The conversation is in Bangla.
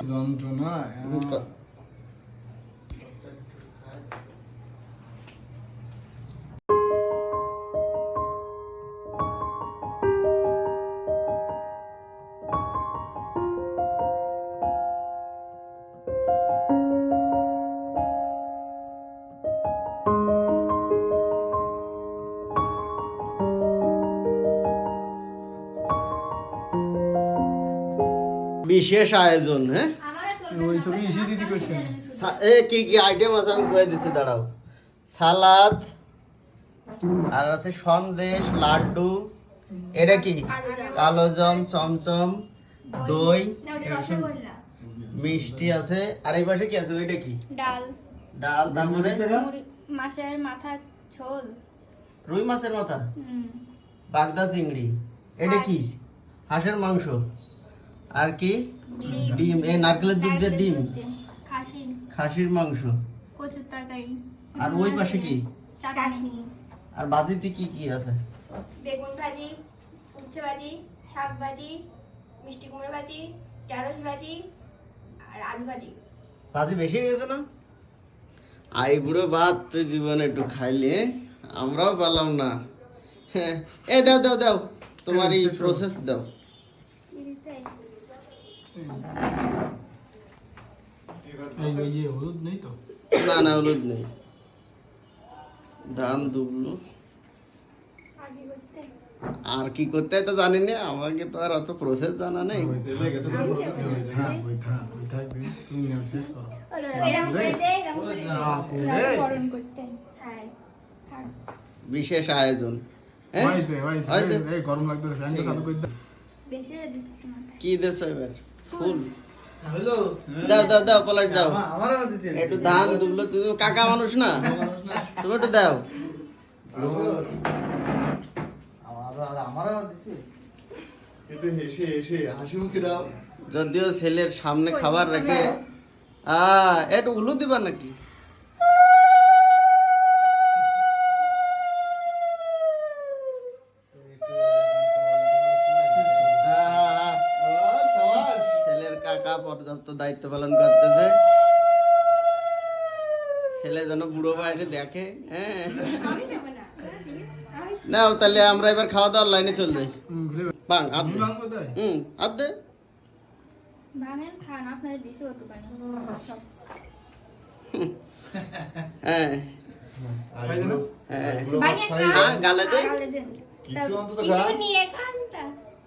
যন্ত্রণা বিশেষ আয়োজন। হ্যাঁ, ওই ছবি ইসি দিদি করছে। কি কি আইটেম আছে আমি কয়ে দিচ্ছি, দাঁড়াও। সালাদ, আর আছে সন্দেশ, লাড্ডু, এটা কি কালোজাম, চমচম, দই, মিষ্টি আছে। আর এই পাশে কি আছে, ওইটা কি? ডাল। ডাল, তারপরে মাছের মাথা ঝোল, রুই মাছের মাথা, বাগদা চিংড়ি, এটা কি? হাঁসের মাংস। আর কি? ডিম, এই নারকেলের দুধ দিয়ে ডিম, খাসির মাংস, কচুর তরকারি। আর ওই পাশে কি? চাটনি। আর বাজিতে কি কি আছে? বেগুন ভাজি, উচ্ছে ভাজি, শাক ভাজি, মিষ্টি কুমড়ো ভাজি, ঢেঁড়স ভাজি আর আলু ভাজি। ভাজি বেশি হয়ে গেছে না? আই বুড়ো ভাত তুই জীবনে একটু খাইলে, আমরাও পেলাম না। হ্যাঁ, এ দাও দাও দাও, তোমার এই প্রসেস দাও। এই হলুদ নেই তো? না না, হলুদ নেই। ধান দুবলো। আর কি করতে হয় তো জানি না, আমাকে তো আর অত প্রসেস জানা নেই। বিশেষ আয়োজন। কি দেশ এবার? ফুল দাও দাও দাও, পলাশ দাও। একটু ধান দুবলো, তুমি কাকা মানুষ না, তুমি একটু দাও। যদিও ছেলের সামনে খাবার রেখে একটু উলু দিবা নাকি? ছেলের কাকা পর্যাপ্ত দায়িত্ব পালন করতেছে। ছেলে যেন বুড়ো বয়সে দেখে। হ্যাঁ, নাও তাহলে আমরা এবার খাওয়া দাওয়ার লাইনে চল যাই। বাং আদে, আদে ভাঙেন খান, আপনারা দিছে ওটু বানি সব। হ্যাঁ ভাঙে খান, গালে দে গালে দেন। কিছু নিয়ে খান তা